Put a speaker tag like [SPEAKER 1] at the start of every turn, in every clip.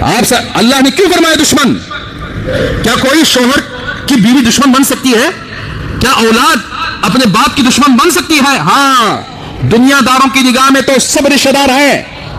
[SPEAKER 1] अल्लाह ने क्यों फरमाया दुश्मन? क्या कोई शोहर की बीवी दुश्मन बन सकती है? क्या औलाद अपने बाप की दुश्मन बन सकती है? हाँ, दुनियादारों की निगाह में तो सब रिश्तेदार हैं,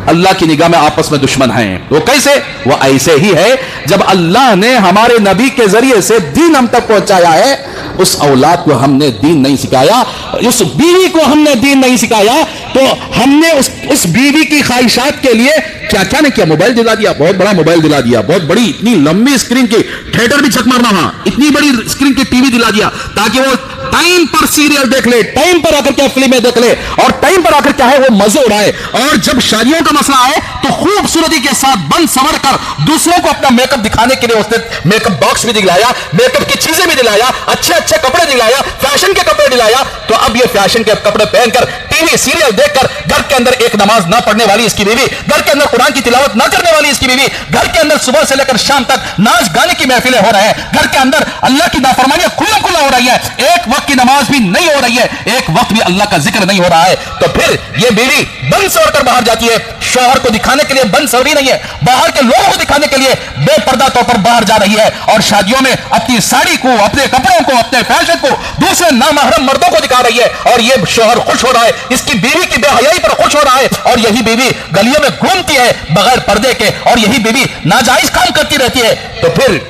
[SPEAKER 1] अल्लाह की निगाह में आपस में दुश्मन हैं। वो कैसे? वो ऐसे ही है जब अल्लाह ने हमारे नबी के जरिए से दीन हम तक पहुंचाया है, उस औलाद को हमने दीन नहीं सिखाया, उस बीवी को हमने दीन नहीं सिखाया, तो हमने उस बीवी की ख्वाहिशात के लिए क्या क्या नहीं किया? मोबाइल दिला दिया, बहुत बड़ा मोबाइल दिला दिया, बहुत बड़ी इतनी लंबी स्क्रीन की, थिएटर भी छक मारना वहां, इतनी बड़ी स्क्रीन की टीवी दिला दिया ताकि वो टाइम पर सीरियल देख ले, टाइम पर आकर क्या फिल्में देख ले, और टाइम पर आकर क्या है वो मजे उड़ाए। और जब शादियों का मसला आए तो खूबसूरती के साथ बन संवर कर दूसरों को अपना मेकअप दिखाने के लिए उसने मेकअप बॉक्स भी दिलाया, मेकअप की चीजें भी दिलाया, अच्छे अच्छे कपड़े दिलाया, फैशन के कपड़े दिलाया। तो अब ये फैशन के कपड़े पहनकर टीवी सीरियल देखकर घर के अंदर एक नमाज ना पढ़ने वाली इसकी बीवी, घर के अंदर कुरान की तिलावत ना करने वाली इसकी बीवी, घर के अंदर सुबह से लेकर शाम तक नाच गाने की महफिलें हो रहे हैं, घर के अंदर अल्लाह की नाफरमानियां खुल्लम खुल्ला हो रही है, एक वक्त की नमाज भी नहीं हो रही है, एक वक्त भी अल्लाह का जिक्र नहीं हो रहा है। तो फिर ये बीवी बन सवर कर बाहर जाती है, शौहर को दिखाने के लिए बन सवरी नहीं है, बाहर के लोगों को दिखाने के लिए बेपर्दा तौर पर बाहर जा रही है, और शादियों में अपनी साड़ी को, अपने कपड़ों को, अपने फैशन को दूसरे नामहरम मर्दों को दिखा रही है। और ये शौहर खुश हो रहा है, इसकी बीवी की बेहयाई पर खुश हो रहा है, और यही बीवी गलियों में घूमती है बगैर पर्दे के, और यही बीवी नाजायज काम करती रहती है। तो फिर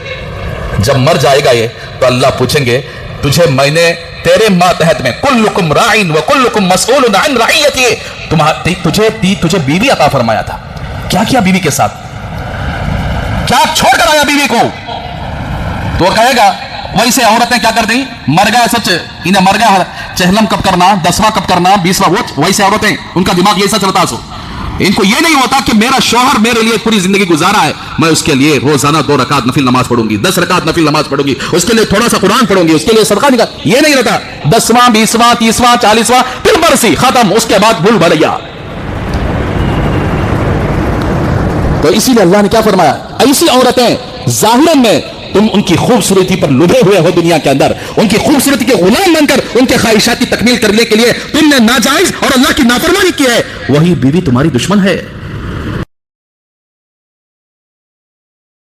[SPEAKER 1] जब मर जाएगा ये, तो अल्लाह पूछेंगे तुझे मैंने तेरे मातहत में कुल्लुकुम राइन व कुल्लुकुम मसऊलुन अन रइयती, तुझे बीवी अता फरमाया था, क्या किया बीवी के साथ, क्या छोड़कर आया बीवी को? तो वो कहेगा वैसे औरतें क्या कर दी, मर गया सच, इन्हें मर गया चहलम कब करना, 10वां कब करना, 20वां, वो वैसे औरतें, उनका दिमाग ये सच चलता। सो इनको ये नहीं होता कि मेरा शौहर मेरे लिए पूरी जिंदगी गुजारा है, मैं उसके लिए रोजाना 2 रकात नफिल नमाज पढ़ूंगी, 10 रकात नफिल नमाज पढ़ूंगी, उसके लिए थोड़ा सा कुरान पढ़ूंगी, उसके लिए सदका निकाल, ये नहीं रहता। 10वां 20वां 30वां 40वां फिर बरसी खत्म, उसके बाद भूल भलैया। तो इसीलिए अल्लाह ने क्या फरमाया, ऐसी औरतें जाहिरन में तुम उनकी खूबसूरती पर लुभे हुए हो दुनिया के अंदर, उनकी खूबसूरती के गुलाम बनकर उनके ख्वाहिशात की तकमील करने के लिए तुमने नाजायज और अल्लाह की नाफरमानी की है, वही बीवी तुम्हारी दुश्मन है।